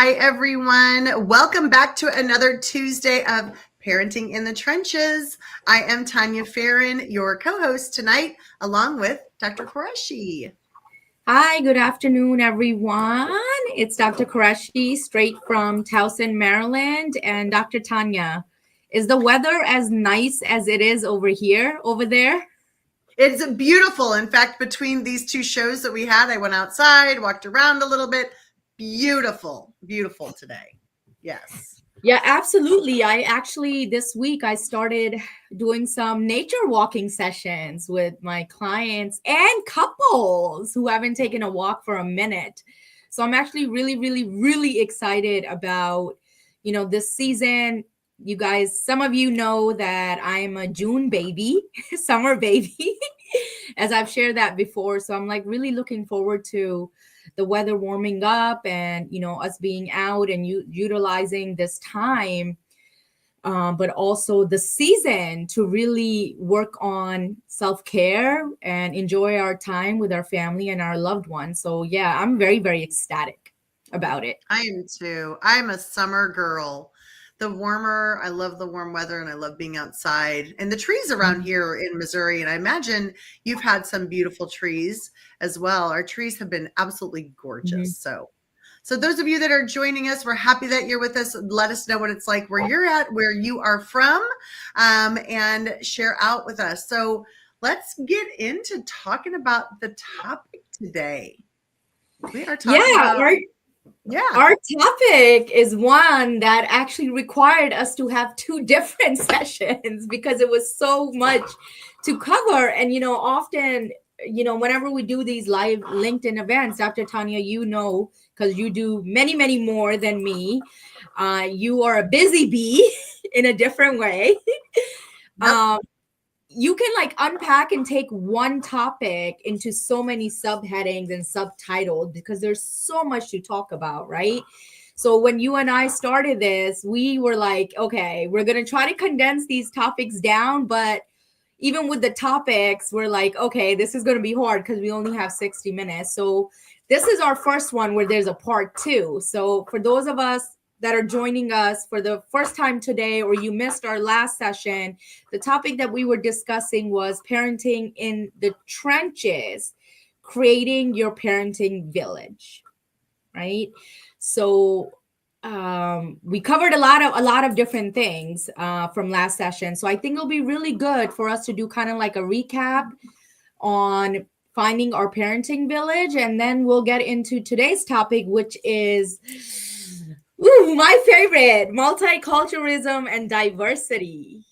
Hi, everyone. Welcome back to another Tuesday of Parenting in the Trenches. I am Tanya Farron, your co-host tonight, along with Dr. Qureshi. Hi, good afternoon, everyone. It's Dr. Qureshi, straight from Towson, Maryland. And Dr. Tanya, is the weather as nice as it is over there? It's beautiful. In fact, between these two shows that we had, I went outside, walked around a little bit. Beautiful, beautiful today. Yes. Yeah, absolutely. This week, I started doing some nature walking sessions with my clients and couples who haven't taken a walk for a minute. So I'm actually really, really, really excited about, this season. You guys, some of you know that I'm a June baby, summer baby, as I've shared that before. So I'm like really looking forward to the weather warming up and us being out and utilizing this time, but also the season to really work on self-care and enjoy our time with our family and our loved ones. So yeah, I'm very, very ecstatic about it. I am too. I'm a summer girl. I love the warm weather and I love being outside. And the trees around here in Missouri, and I imagine you've had some beautiful trees as well. Our trees have been absolutely gorgeous. So those of you that are joining us, we're happy that you're with us. Let us know what it's like where you're at, where you are from, and share out with us. So let's get into talking about the topic today. We are talking about Our topic is one that actually required us to have two different sessions because it was so much to cover. And, often, whenever we do these live LinkedIn events, Dr. Tanya, because you do many, many more than me, you are a busy bee in a different way. Yep. You can unpack and take one topic into so many subheadings and subtitles because there's so much to talk about, right? So when you and I started this, we were like, okay, we're going to try to condense these topics down. But even with the topics, we're like, okay, this is going to be hard because we only have 60 minutes. So this is our first one where there's a part 2. So for those of us that are joining us for the first time today, or you missed our last session, the topic that we were discussing was parenting in the trenches, creating your parenting village, right? So we covered a lot of different things from last session. So I think it'll be really good for us to do kind of like a recap on finding our parenting village, and then we'll get into today's topic, which is my favorite, multiculturalism and diversity.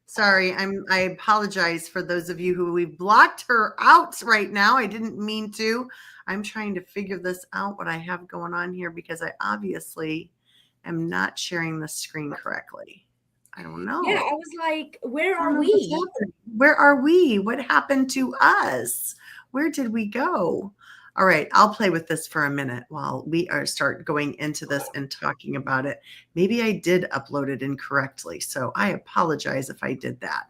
Sorry, I apologize for those of you who we've blocked her out right now. I didn't mean to. I'm trying to figure this out, what I have going on here, because I obviously am not sharing the screen correctly. I don't know. Yeah, I was like, where are we? Where are we? What happened to us? Where did we go? All right, I'll play with this for a minute while we start going into this and talking about it. Maybe I did upload it incorrectly, so I apologize if I did that.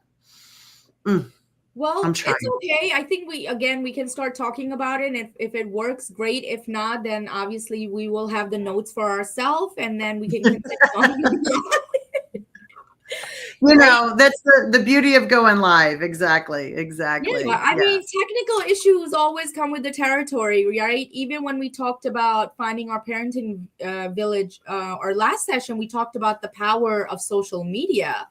Well, it's okay. I think we can start talking about it. And if it works, great. If not, then obviously we will have the notes for ourselves and then we can continue on. That's the beauty of going live. Exactly. Yeah, I mean, technical issues always come with the territory, right? Even when we talked about finding our parenting village, our last session, we talked about the power of social media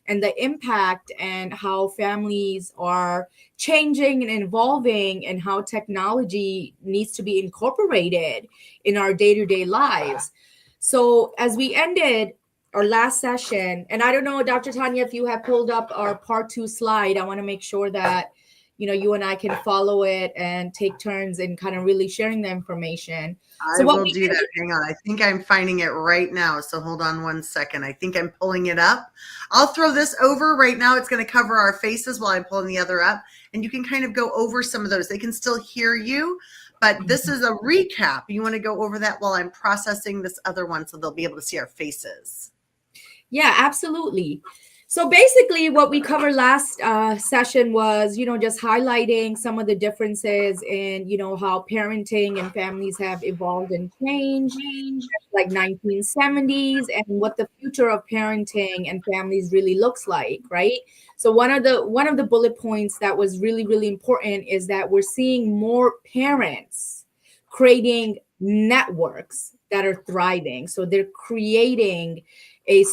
and the impact and how families are changing and evolving and how technology needs to be incorporated in our day-to-day lives. So as we ended our last session, and I don't know, Dr. Tanya, if you have pulled up our part 2 slide, I want to make sure that you and I can follow it and take turns in kind of really sharing the information. I will do that. Hang on. I think I'm finding it right now. So hold on one second. I think I'm pulling it up. I'll throw this over right now. It's going to cover our faces while I'm pulling the other up. And you can kind of go over some of those. They can still hear you, but this is a recap. You want to go over that while I'm processing this other one so they'll be able to see our faces. Yeah, absolutely. So basically, what we covered last session was, just highlighting some of the differences in, how parenting and families have evolved and changed, like 1970s, and what the future of parenting and families really looks like, right? So one of the bullet points that was really, really important is that we're seeing more parents creating networks that are thriving. So they're creating a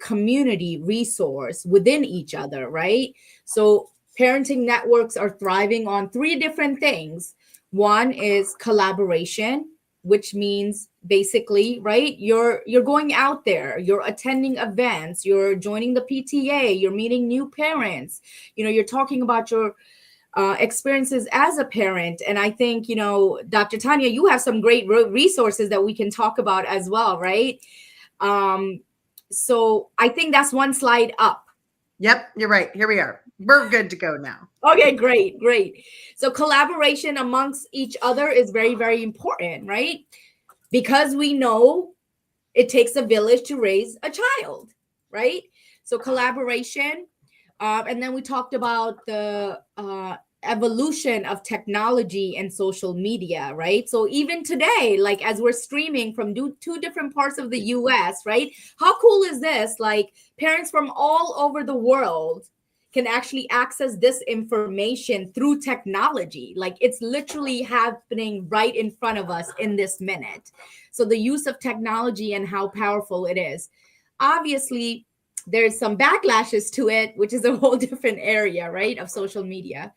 community resource within each other, right? So parenting networks are thriving on three different things. One is collaboration, which means basically, right, you're going out there, you're attending events, you're joining the PTA, you're meeting new parents, you're talking about your experiences as a parent. And I think, Dr. Tanya, you have some great resources that we can talk about as well, right? So I think that's one slide up. Yep, you're right. Here we are. We're good to go now. Okay, great, great. So collaboration amongst each other is very, very important, right? Because we know it takes a village to raise a child, right? So collaboration. And then we talked about the evolution of technology and social media, right? So even today, like as we're streaming from two different parts of the US, right? How cool is this? Like parents from all over the world can actually access this information through technology. Like it's literally happening right in front of us in this minute. So the use of technology and how powerful it is. Obviously, there's some backlashes to it, which is a whole different area, right, of social media.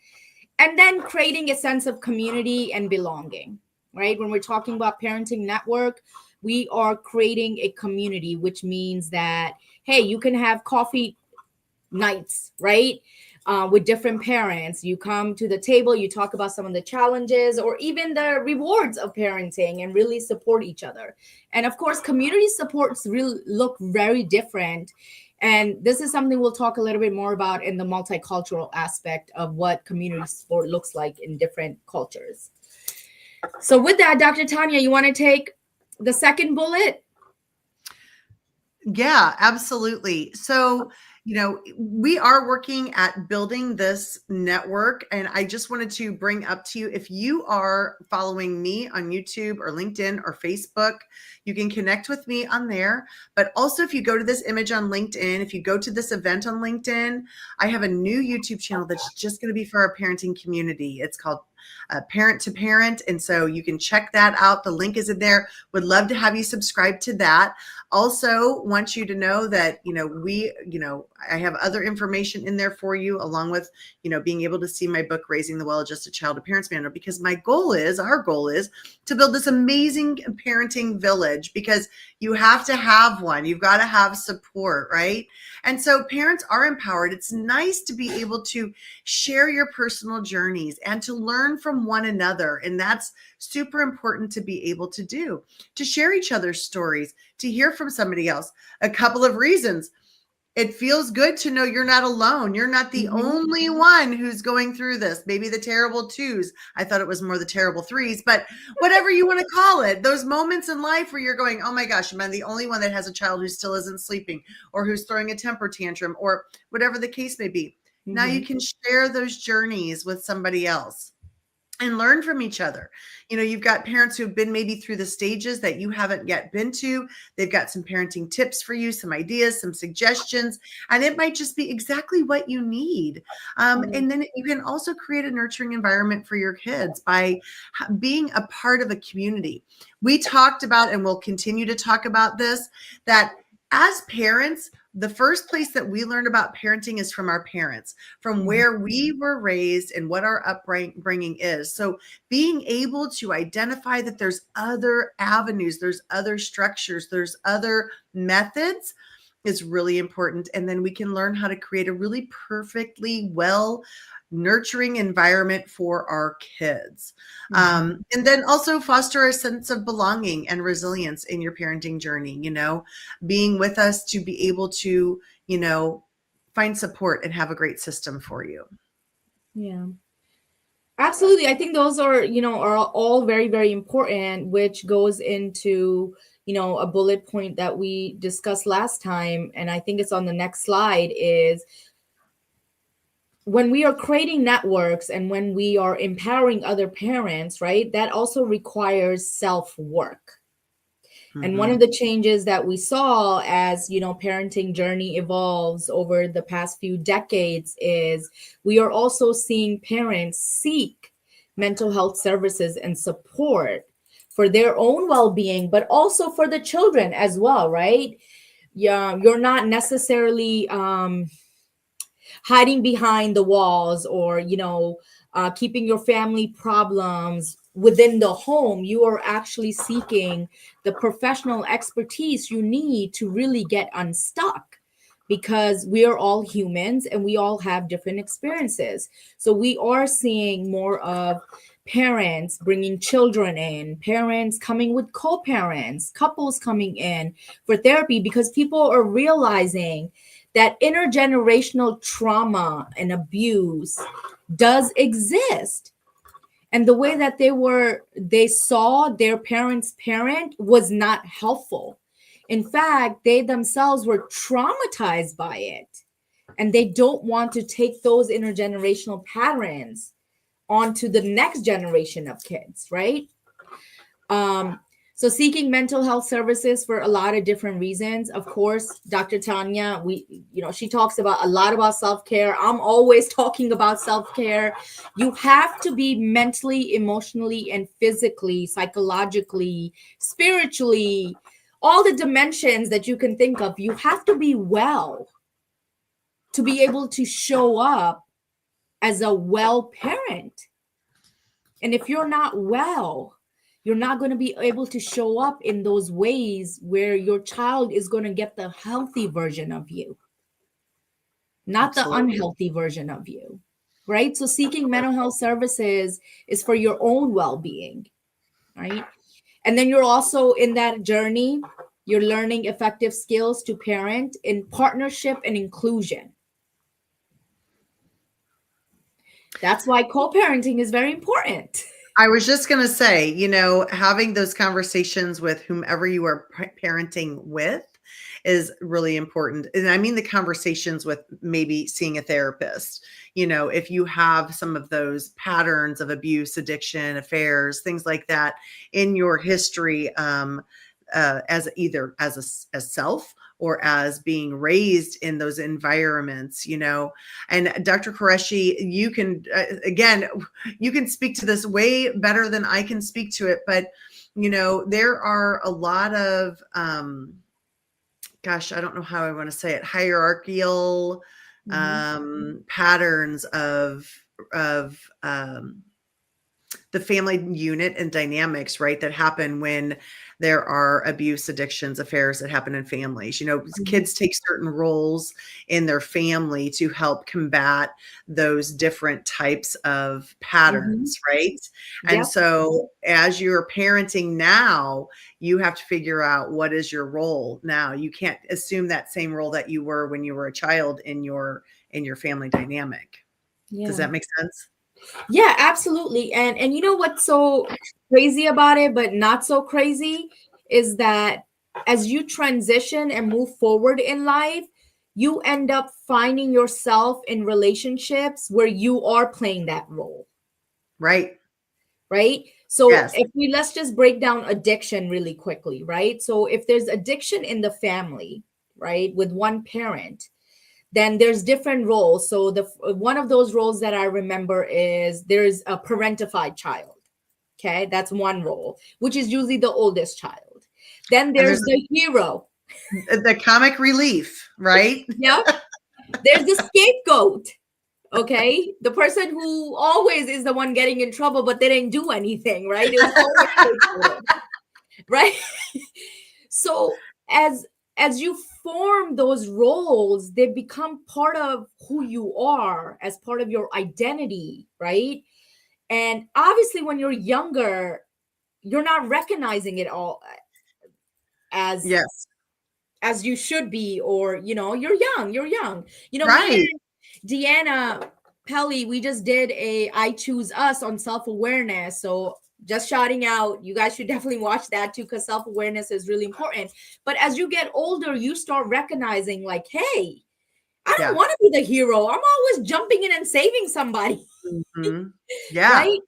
And then creating a sense of community and belonging, right? When we're talking about parenting network, we are creating a community, which means that, hey, you can have coffee nights, right? With different parents. You come to the table, you talk about some of the challenges or even the rewards of parenting and really support each other. And of course, community supports really look very different. And this is something we'll talk a little bit more about in the multicultural aspect of what community support looks like in different cultures. So with that, Dr. Tanya, you want to take the second bullet? Yeah, absolutely. So, we are working at building this network. And I just wanted to bring up to you, if you are following me on YouTube or LinkedIn or Facebook, you can connect with me on there. But also, if you go to this image on LinkedIn, if you go to this event on LinkedIn, I have a new YouTube channel that's just going to be for our parenting community. It's called Parent to Parent. And so you can check that out. The link is in there. Would love to have you subscribe to that. Also want you to know that, I have other information in there for you, along with, being able to see my book, Raising the Well-Adjusted Child, a Parent's Manual, because our goal is to build this amazing parenting village, because you have to have one. You've got to have support, right? And so parents are empowered. It's nice to be able to share your personal journeys and to learn from one another. And that's super important to be able to do, to share each other's stories, to hear from somebody else. A couple of reasons. It feels good to know you're not alone. You're not the only one who's going through this. Maybe the terrible twos. I thought it was more the terrible threes, but whatever you want to call it, those moments in life where you're going, oh my gosh, am I the only one that has a child who still isn't sleeping or who's throwing a temper tantrum or whatever the case may be. Now you can share those journeys with somebody else and learn from each other. You've got parents who've been maybe through the stages that you haven't yet been to. They've got some parenting tips for you, some ideas, some suggestions, and it might just be exactly what you need. And then you can also create a nurturing environment for your kids by being a part of a community. We talked about, and we'll continue to talk about this, that as parents, the first place that we learn about parenting is from our parents, from where we were raised and what our upbringing is. So being able to identify that there's other avenues, there's other structures, there's other methods is really important. And then we can learn how to create a really perfectly well nurturing environment for our kids. And then also foster a sense of belonging and resilience in your parenting journey, being with us to be able to, find support and have a great system for you. Yeah. Absolutely. I think those are all very, very important, which goes into, a bullet point that we discussed last time, and I think it's on the next slide, is when we are creating networks and when we are empowering other parents, right, that also requires self-work. And one of the changes that we saw as, parenting journey evolves over the past few decades is we are also seeing parents seek mental health services and support for their own well-being, but also for the children as well, right? Yeah, you're not necessarily hiding behind the walls or keeping your family problems within the home. You are actually seeking the professional expertise you need to really get unstuck, because we are all humans and we all have different experiences. So we are seeing more of parents bringing children in, parents coming with co-parents, couples coming in for therapy, because people are realizing that intergenerational trauma and abuse does exist. And the way that they saw their parents parent was not helpful. In fact, they themselves were traumatized by it. And they don't want to take those intergenerational patterns onto the next generation of kids, right? So seeking mental health services for a lot of different reasons. Of course, Dr. Tanya, she talks about a lot about self-care. I'm always talking about self-care. You have to be mentally, emotionally, and physically, psychologically, spiritually, all the dimensions that you can think of. You have to be well to be able to show up as a well parent. And if you're not well, you're not going to be able to show up in those ways where your child is going to get the healthy version of you, not Absolutely. the unhealthy version of you, right? So seeking mental health services is for your own well-being, right? And then you're also in that journey, you're learning effective skills to parent in partnership and inclusion. That's why co-parenting is very important. I was just going to say, having those conversations with whomever you are parenting with is really important. And I mean the conversations with maybe seeing a therapist. If you have some of those patterns of abuse, addiction, affairs, things like that in your history, as either as self or as being raised in those environments, and Dr. Qureshi, you can, again, you can speak to this way better than I can speak to it, but, there are a lot of, gosh, I don't know how I want to say it, hierarchical patterns of the family unit and dynamics, right, that happen when there are abuse, addictions, affairs that happen in families. Kids take certain roles in their family to help combat those different types of patterns, right? And so as you're parenting now, you have to figure out what is your role now. You can't assume that same role that you were when you were a child in your family dynamic. Does that make sense? Yeah, absolutely. And you know what's so crazy about it, but not so crazy, is that as you transition and move forward in life, you end up finding yourself in relationships where you are playing that role. Right. Right. So let's just break down addiction really quickly, right? So if there's addiction in the family, right, with one parent, then there's different roles. So one of those roles that I remember is there's a parentified child. Okay, that's one role, which is usually the oldest child. Then there's the hero, the comic relief, right? Yeah. There's the scapegoat. Okay, the person who always is the one getting in trouble, but they didn't do anything, right? It was always right. So as you form those roles, they become part of who you are, as part of your identity, right? And obviously when you're younger, you're not recognizing it all as you should be, or you're young. Right. Deanna Pelly, we just did a I Choose Us on self-awareness. So just shouting out. You guys should definitely watch that too, because self-awareness is really important. But as you get older, you start recognizing like, hey, I don't Yeah. want to be the hero. I'm always jumping in and saving somebody. Mhm. Yeah. Right?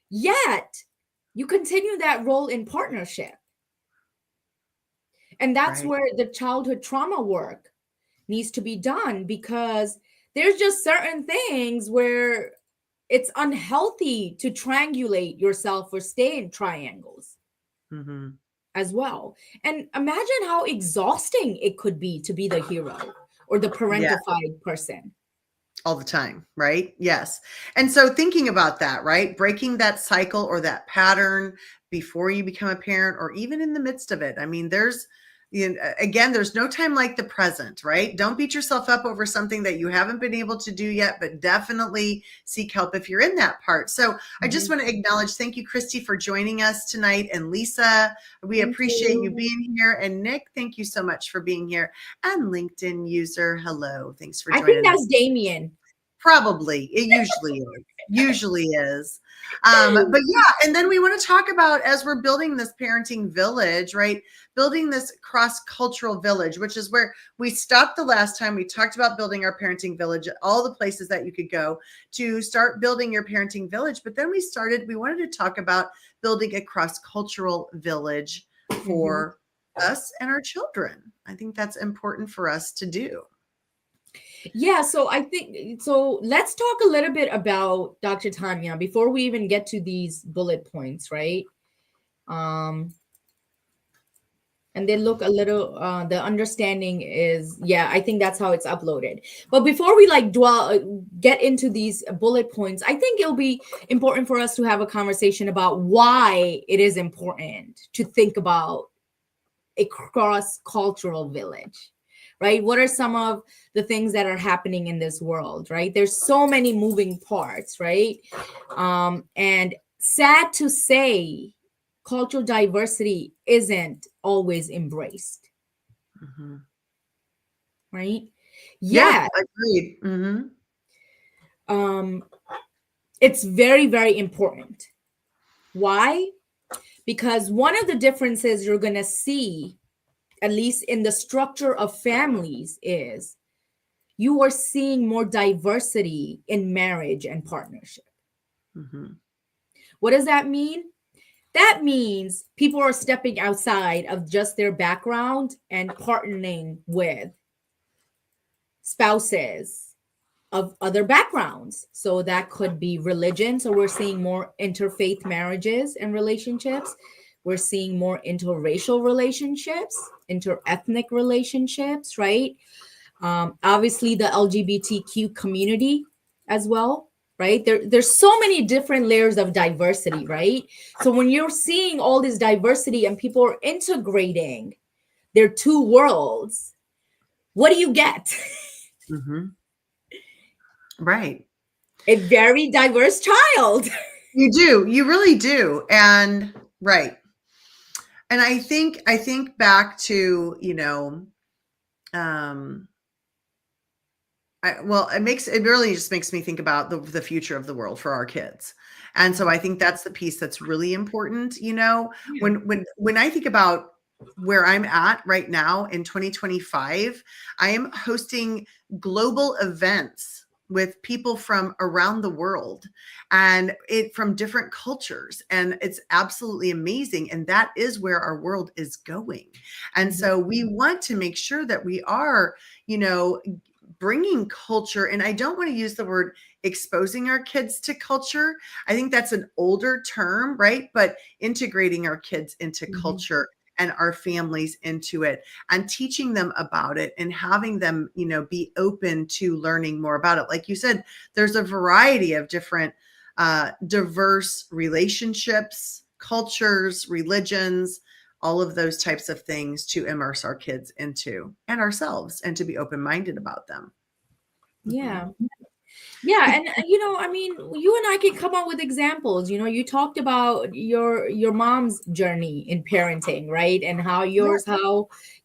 Yet you continue that role in partnership. And that's Right. where the childhood trauma work needs to be done, because there's just certain things where it's unhealthy to triangulate yourself or stay in triangles Mhm. as well. And imagine how exhausting it could be to be the hero or the Yeah. parentified person. All the time, right? Yes. And so thinking about that, right? Breaking that cycle or that pattern before you become a parent or even in the midst of it. I mean, again, there's no time like the present, right? Don't beat yourself up over something that you haven't been able to do yet, but definitely seek help if you're in that part. So I just want to acknowledge, thank you, Christy, for joining us tonight. And Lisa, we Thank appreciate you you. being here. And Nick, thank you so much for being here. And LinkedIn user, hello. Thanks for I think joining us. that's Damien. Probably. It usually is. Usually is. But yeah, and then we want to talk about, as we're building this parenting village, right? Building this cross-cultural village, which is where we stopped the last time. We talked about building our parenting village, all the places that you could go to start building your parenting village. But then we wanted to talk about building a cross-cultural village for us and our children. I think that's important for us to do. Yeah, so I think let's talk a little bit about Dr. Tanya before we even get to these bullet points, right? And they look a little the understanding is, yeah, I think that's how it's uploaded. But before we like get into these bullet points, I think it'll be important for us to have a conversation about why it is important to think about a cross-cultural village. Right? What are some of the things that are happening in this world, right? There's so many moving parts, right? And sad to say, cultural diversity isn't always embraced. Right? Yeah, agreed. It's very, very important. Why? Because one of the differences you're going to see, at least in the structure of families, is you are seeing more diversity in marriage and partnership. What does that mean? That means people are stepping outside of just their background and partnering with spouses of other backgrounds. So that could be religion. So we're seeing more interfaith marriages and relationships. We're seeing more interracial relationships, interethnic relationships, right? Obviously the LGBTQ community as well, right? There's so many different layers of diversity, right? So when you're seeing all this diversity and people are integrating their two worlds, what do you get? Right. A very diverse child. You do. You really do. And right. And I think back to, it really just makes me think about the future of the world for our kids. And so I think that's the piece that's really important. When I think about where I'm at right now in 2025, I am hosting global events with people from around the world and from different cultures. And it's absolutely amazing. And that is where our world is going. And so we want to make sure that we are, bringing culture. And I don't want to use the word exposing our kids to culture. I think that's an older term, right? But integrating our kids into culture and our families into it and teaching them about it and having them, be open to learning more about it. Like you said, there's a variety of different diverse relationships, cultures, religions, all of those types of things to immerse our kids into and ourselves and to be open-minded about them. Yeah. Yeah. And, I mean, you and I can come up with examples. You talked about your mom's journey in parenting, right? And how yours,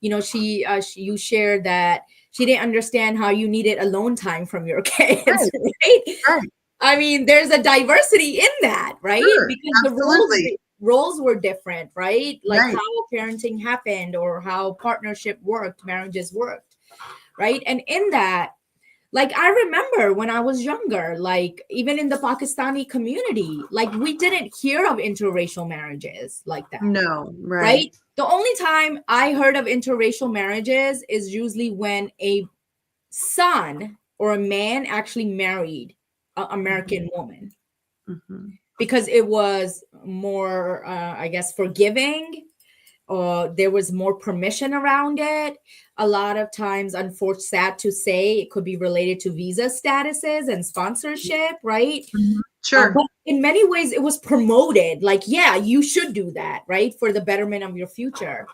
you shared that she didn't understand how you needed alone time from your kids, right? I mean, there's a diversity in that, right? Sure, Because the absolutely. roles were different, right? Like Right. how parenting happened or how partnership worked, marriages worked, right? And in that, like I remember when I was younger, like even in the Pakistani community, like we didn't hear of interracial marriages like that, No, right? right. The only time I heard of interracial marriages is usually when a son or a man actually married an Mhm, American woman mhm. because it was more, I guess, forgiving. There was more permission around it. A lot of times, unfortunately, sad to say, it could be related to visa statuses and sponsorship, right? Mhm. Sure. But in many ways, it was promoted. Like, yeah, you should do that, right, for the betterment of your future.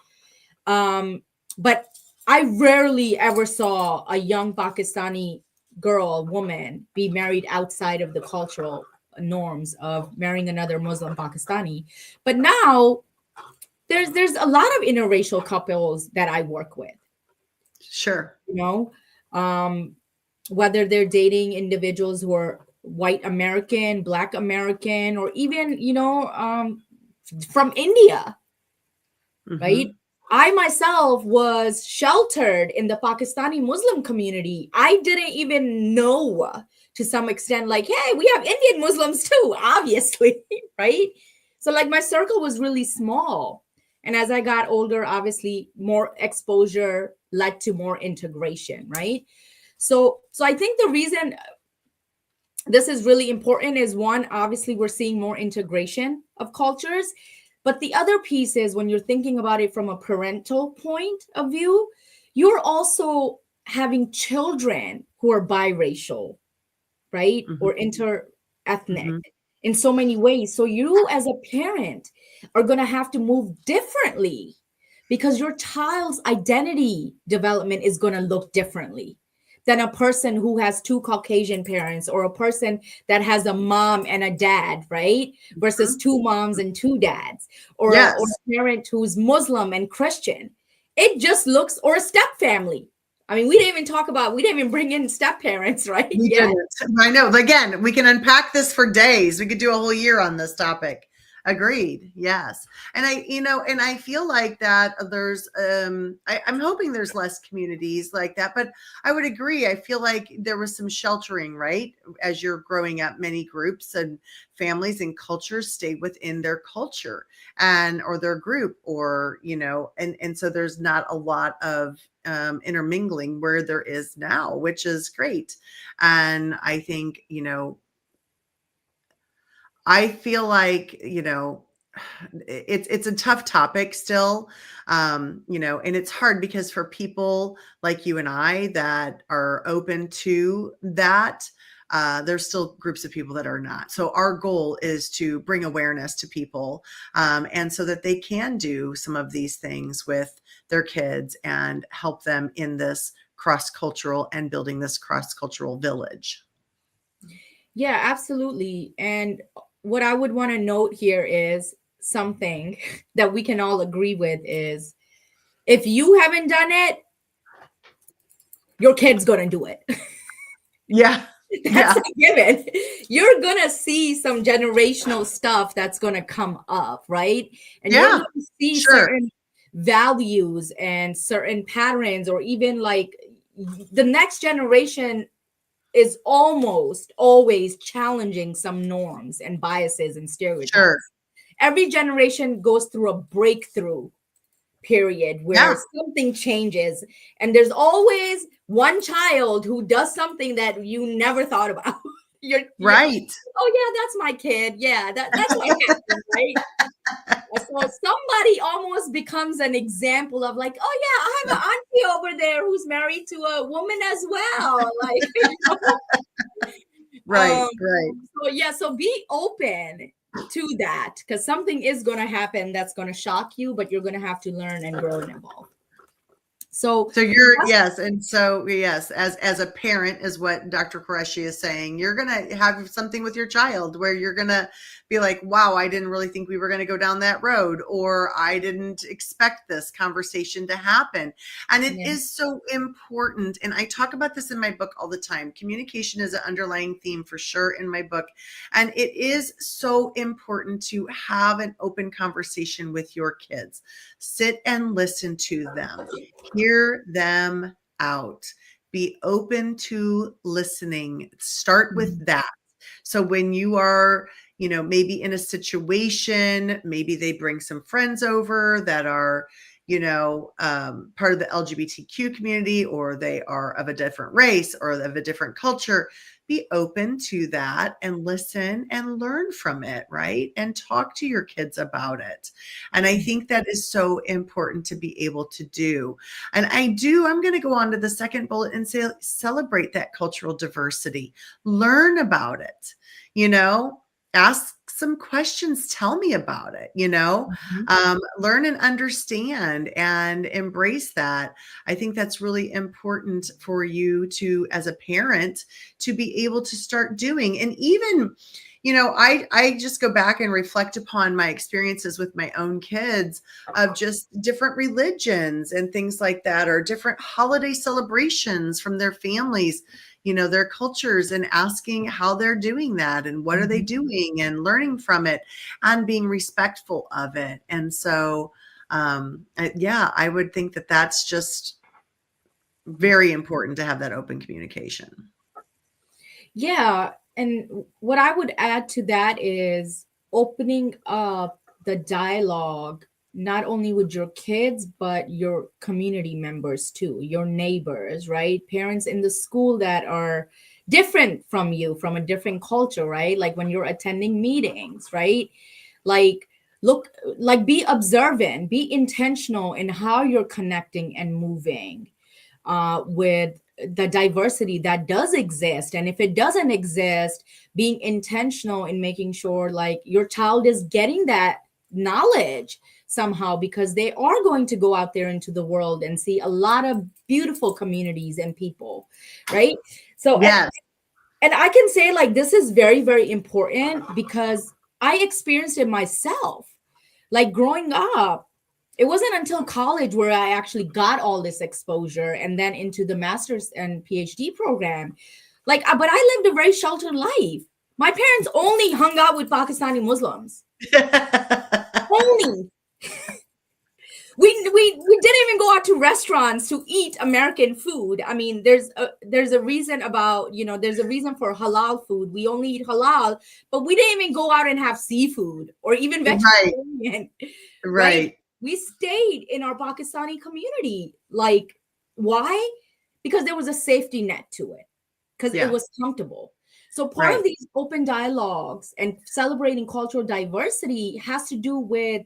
But I rarely ever saw a young Pakistani girl, woman, be married outside of the cultural norms of marrying another Muslim Pakistani. But now there's a lot of interracial couples that I work with, Sure. you know, um, whether they're dating individuals who are white American, Black American, or even, from India, right? Mhm. I myself was sheltered in the Pakistani Muslim community. I didn't even know to some extent, like, hey, we have Indian Muslims too, obviously, right? So, like, my circle was really small. And as I got older, obviously, more exposure led to more integration, right? So I think the reason this is really important is one, obviously, we're seeing more integration of cultures. But the other piece is when you're thinking about it from a parental point of view, you're also having children who are biracial, right? Mhm. Or inter-ethnic Mhm. in so many ways. So you as a parent are going to have to move differently because your child's identity development is going to look differently than a person who has two Caucasian parents or a person that has a mom and a dad, right? Versus Mhm. two moms and two dads, or Yes. a parent who's Muslim and Christian. It just looks, or a step family. I mean, we didn't even bring in step parents, right? We Yeah. didn't. I know. Again, we can unpack this for days. We could do a whole year on this topic. Agreed. Yes. And and I feel like that I'm hoping there's less communities like that, but I would agree. I feel like there was some sheltering, right? As you're growing up, many groups and families and cultures stayed within their culture and or their group or, and so there's not a lot of intermingling where there is now, which is great. And I think, I feel like, it's a tough topic still. And it's hard because for people like you and I that are open to that, there's still groups of people that are not. So our goal is to bring awareness to people, and so that they can do some of these things with their kids and help them in this cross cultural and building this cross cultural village. Yeah, absolutely. And what I would want to note here is something that we can all agree with is if you haven't done it, your kid's going to do it. Yeah. That's Yeah. a given. You're going to see some generational stuff that's going to come up, right? And you're Yeah. going to see Sure. certain values and certain patterns, or even like the next generation is almost always challenging some norms and biases and Sure. stereotypes. Every generation goes through a breakthrough period where Yeah. something changes, and there's always one child who does something that you never thought about. You're Right. oh yeah, that's my kid. Yeah, that's what happened, right? So somebody almost becomes an example of like, oh yeah, I have an auntie over there who's married to a woman as well. Like, Right. um, Right. so yeah, so be open to that because something is going to happen that's going to shock you, but you're going to have to learn and grow and evolve. So So you're, yes, and so yes, as a parent is what Dr. Qureshi is saying. You're gonna have something with your child where you're gonna be like, "Wow, I didn't really think we were gonna go down that road," or "I didn't expect this conversation to happen." And it yeah. is so important. And I talk about this in my book all the time. Communication is an underlying theme for sure in my book, and it is so important to have an open conversation with your kids. Sit and listen to them. Hear them out. Be open to listening. Start with Mhm. that. So when you are, maybe in a situation, maybe they bring some friends over that are, part of the LGBTQ community, or they are of a different race or of a different culture. Be open to that and listen and learn from it, right? And talk to your kids about it. And I think that is so important to be able to do. And I'm going to go on to the second bullet and say, celebrate that cultural diversity, learn about it, ask some questions, tell me about it, Mhm. learn and understand and embrace that. I think that's really important for you to, as a parent, to be able to start doing. And even, I just go back and reflect upon my experiences with my own kids of just different religions and things like that, or different holiday celebrations from their families, their cultures, and asking how they're doing that and what are they Mhm. doing, and learning from it and being respectful of it. And so, yeah, I would think that that's just very important to have that open communication. Yeah, and what I would add to that is opening up the dialogue not only with your kids but your community members too, your neighbors, right? Parents in the school that are different from you, from a different culture, right? Like when you're attending meetings, right? Like look, like be observant, be intentional in how you're connecting and moving with the diversity that does exist. And if it doesn't exist, being intentional in making sure like your child is getting that knowledge somehow, because they are going to go out there into the world and see a lot of beautiful communities and people, right? So Yes. and I can say like this is very, very important because I experienced it myself. Like growing up, it wasn't until college where I actually got all this exposure and then into the master's and PhD program. Like, but I lived a very sheltered life. My parents only hung out with Pakistani Muslims. Only. We didn't even go out to restaurants to eat American food. I mean, there's a reason about, there's a reason for halal food. We only eat halal, but we didn't even go out and have seafood or even Right. vegetarian, right? Right. We stayed in our Pakistani community. Like, why? Because there was a safety net to it, because it Yeah. was comfortable. So part of Right. these open dialogues and celebrating cultural diversity has to do with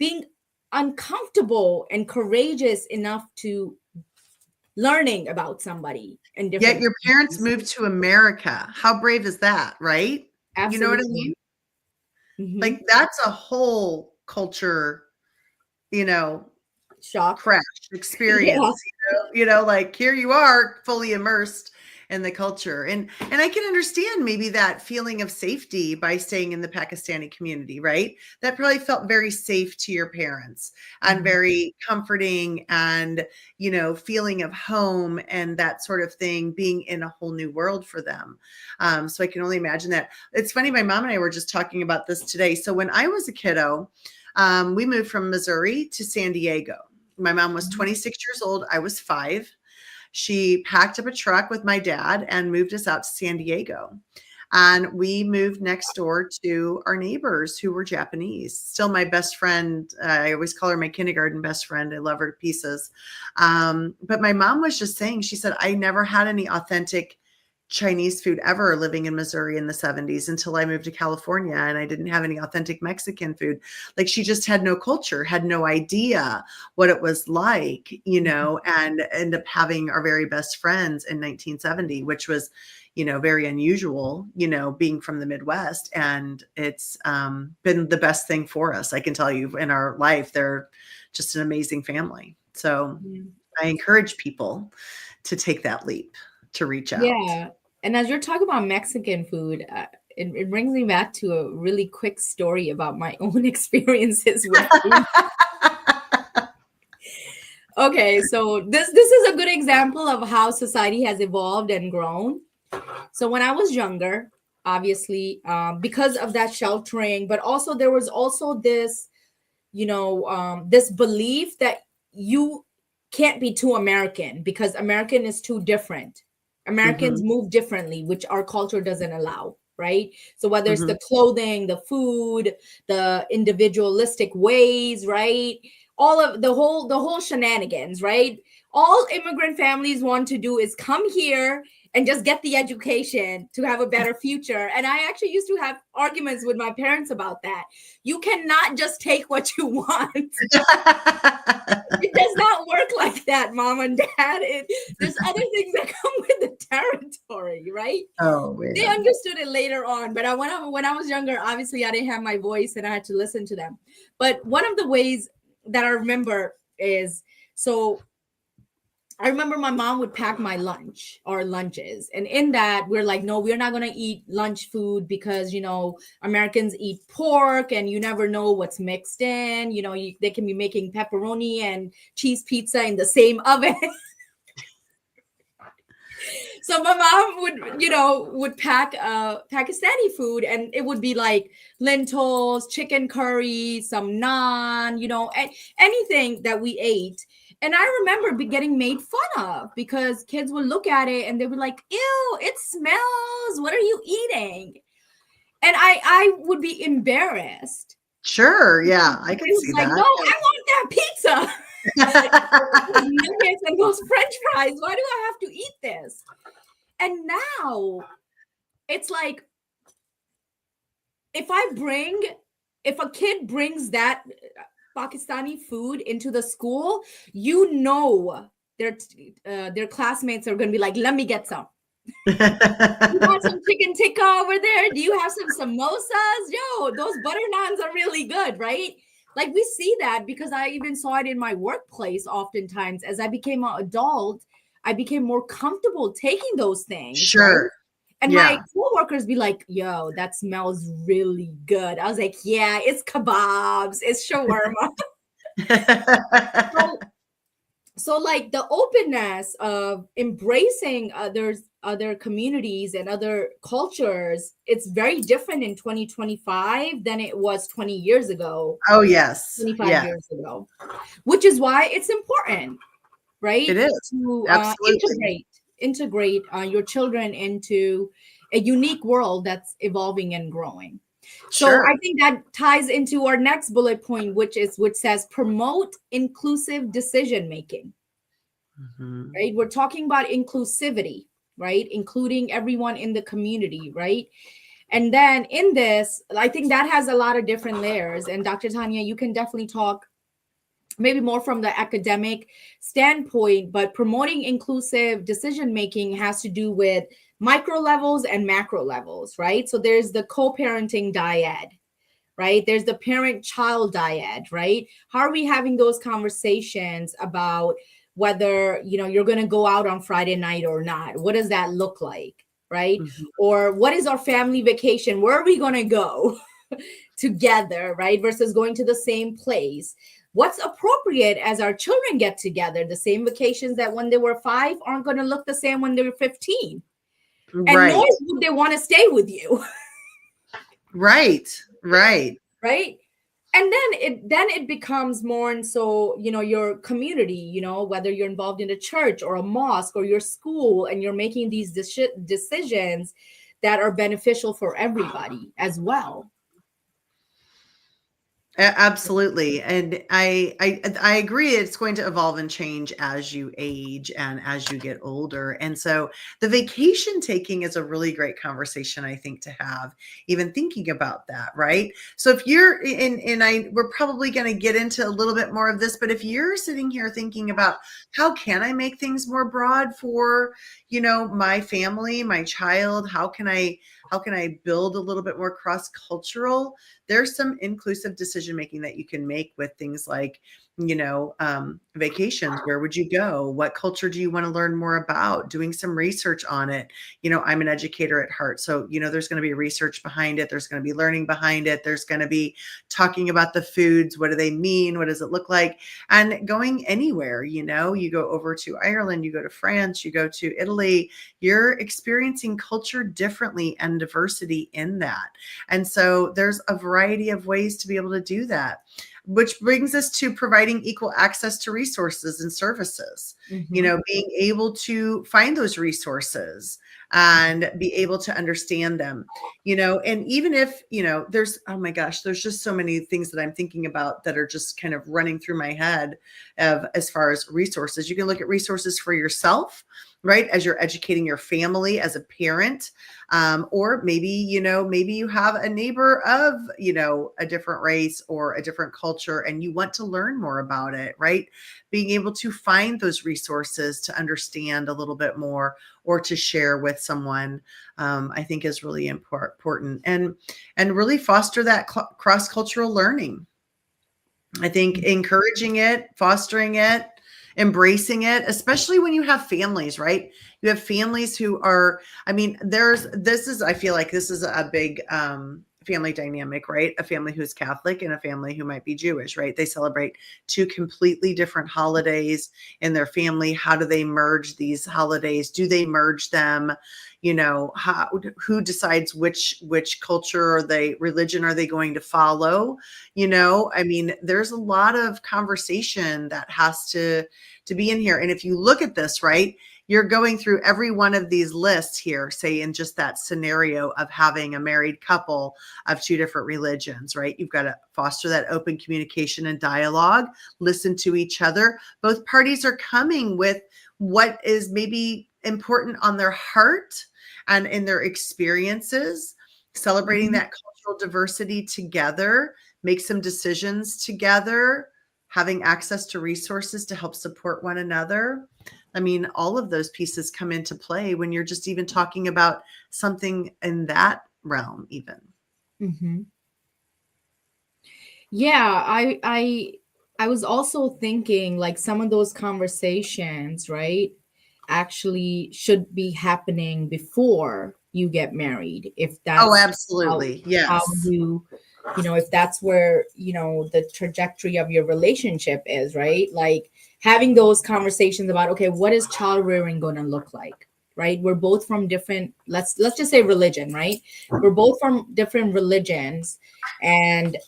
being uncomfortable and courageous enough to learning about somebody in Yet different your parents countries. moved to America. How brave is that, right? You know what I mean? Absolutely. Hmm. Like, that's a whole culture, you know, Shock. crash Yeah. experience, like here you are fully immersed in the culture. And I can understand maybe that feeling of safety by staying in the Pakistani community, right? That probably felt very safe to your parents and Mhm. very comforting, and feeling of home and that sort of thing, being in a whole new world for them. So I can only imagine that. It's funny, my mom and I were just talking about this today. So when I was a kiddo, we moved from Missouri to San Diego. My mom was 26 years old. I was 5. She packed up a truck with my dad and moved us out to San Diego. And we moved next door to our neighbors who were Japanese. Still my best friend. I always call her my kindergarten best friend. I love her to pieces. But my mom was just saying, she said, I never had any authentic Chinese food ever living in Missouri in the 70s until I moved to California, and I didn't have any authentic Mexican food. Like, she just had no culture, had no idea what it was like, and end up having our very best friends in 1970, which was, very unusual, being from the Midwest. And it's been the best thing for us. I can tell you, in our life, they're just an amazing family. So Yeah. I encourage people to take that leap, to reach out. Yeah. And as you're talking about Mexican food, it brings me back to a really quick story about my own experiences with food. Okay, so this is a good example of how society has evolved and grown. So when I was younger, obviously, because of that sheltering, but also there was also this, this belief that you can't be too American because American is too different. Americans Mhm, move differently, which our culture doesn't allow, right? So whether it's mhm. the clothing, the food, the individualistic ways, right? All of the whole shenanigans, right? All immigrant families want to do is come here and just get the education to have a better future. And I actually used to have arguments with my parents about that. You cannot just take what you want. It does not work like that, mom and dad. There's other things that come with the territory, right? Oh, They man. understood it later on, but when I was younger, obviously I didn't have my voice and I had to listen to them. But one of the ways that I remember is, so I remember my mom would pack my lunch or lunches. And in that, we're like, no, we're not going to eat lunch food because, Americans eat pork and you never know what's mixed in. They can be making pepperoni and cheese pizza in the same oven. So my mom would pack Pakistani food, and it would be like lentils, chicken curry, some naan, anything that we ate. And I remember getting made fun of because kids would look at it and they were like, "Ew, it smells. What are you eating?" And I would be embarrassed. Sure, yeah, I It could was see like, "No, that. I want that pizza." Those nuggets and those French fries. Why do I have to eat this? And now it's like if a kid brings that Pakistani food into the school, their classmates are going to be like, "Let me get some. You want some chicken tikka over there? Do you have some samosas? Yo, those butter naans are really good, right?" Like we see that because I even saw it in my workplace oftentimes. As I became an adult, I became more comfortable taking those things, right? Sure, And my yeah. coworkers be like, "Yo, that smells really good." I was like, "Yeah, it's kebabs, it's shawarma." So, so like the openness of embracing other communities and other cultures, it's very different in 2025 than it was 20 years ago, Oh, yes, 25 yeah, years ago, which is why it's important, right? it is. To Absolutely. integrate your children into a unique world that's evolving and growing. So I Sure. think that ties into our next bullet point, which says promote inclusive decision making. Mhm. Right? We're talking about inclusivity, right? Including everyone in the community, right? And then in this, I think that has a lot of different layers. And Dr. Tanya, you can definitely talk maybe more from the academic standpoint, but promoting inclusive decision making has to do with micro levels and macro levels, right? So there's the co-parenting dyad, right? There's the parent child dyad, right? How are we having those conversations about whether, you're going to go out on Friday night or not? What does that look like, right? Mhm. Or what is our family vacation? Where are we going to go together, right? Versus going to the same place. What's appropriate as our children get together? The same vacations that when they were 5 aren't going to look the same when they were 15. And nor Right, would they want to stay with you, right, right. right? And then it becomes more, and so your community, whether you're involved in a church or a mosque or your school, and you're making these decisions that are beneficial for everybody as well. Absolutely, and I agree. It's going to evolve and change as you age and as you get older. And so, the vacation taking is a really great conversation, I think, to have. Even thinking about that, right? So, if you're we're probably going to get into a little bit more of this, but if you're sitting here thinking about how can I make things more broad for my family, my child, how can I build a little bit more cross cultural, there's some inclusive decision making that you can make with things like vacations. Where would you go? What culture do you want to learn more about? Doing some research on it. I'm an educator at heart. So, there's going to be research behind it. There's going to be learning behind it. There's going to be talking about the foods. What do they mean? What does it look like? And going anywhere, you go over to Ireland, you go to France, you go to Italy, you're experiencing culture differently and diversity in that. And so there's a variety of ways to be able to do that, which brings us to providing equal access to resources and services. Being able to find those resources and be able to understand them, and even if, there's, oh my gosh, there's just so many things that I'm thinking about that are just kind of running through my head of, as far as resources. You can look at resources for yourself, right? As you're educating your family as a parent, or maybe, maybe you have a neighbor of, a different race or a different culture, and you want to learn more about it, right? Being able to find those resources to understand a little bit more or to share with someone, I think is really important, and really foster that cross-cultural learning. I think encouraging it, fostering it, embracing it, especially when you have families, right? You have families who are, I feel like this is a big family dynamic, right? A family who's Catholic and a family who might be Jewish, right? They celebrate two completely different holidays in their family. How do they merge these holidays? Do they merge them? Who decides which culture or religion are they going to follow? There's a lot of conversation that has to be in here. And if you look at this, right, you're going through every one of these lists here, say in just that scenario of having a married couple of two different religions, right? You've got to foster that open communication and dialogue, listen to each other. Both parties are coming with what is maybe important on their heart and in their experiences, celebrating that cultural diversity together, make some decisions together, having access to resources to help support one another. All of those pieces come into play when you're just even talking about something in that realm even. Mm-hmm. Yeah, I was also thinking like some of those conversations, right, actually should be happening before you get married. If Oh, that's absolutely. how Yes. if that's where, the trajectory of your relationship is, right? Like having those conversations about, okay, what is child rearing going to look like? Right? We're both from different, let's just say religion, right? We're both from different religions, and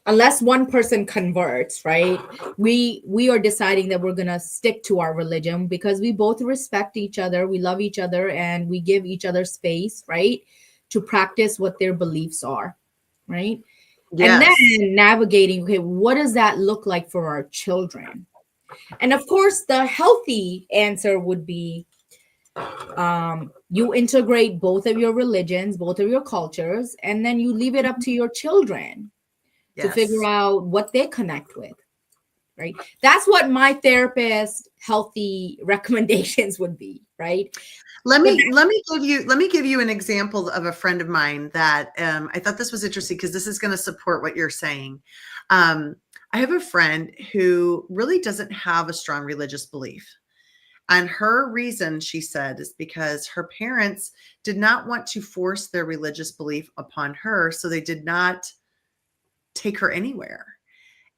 unless one person converts, right, we are deciding that we're going to stick to our religion because we both respect each other, we love each other, and we give each other space, right, to practice what their beliefs are, right? And Yes. then navigating, okay, what does that look like for our children? And of course the healthy answer would be, you integrate both of your religions, both of your cultures, and then you leave it up to your children to figure Yes. out what they connect with, right? That's what my therapist healthy recommendations would be, right? Let me give you an example of a friend of mine that I thought this was interesting because this is going to support what you're saying. I have a friend who really doesn't have a strong religious belief. And her reason, she said, is because her parents did not want to force their religious belief upon her. So they did not take her anywhere.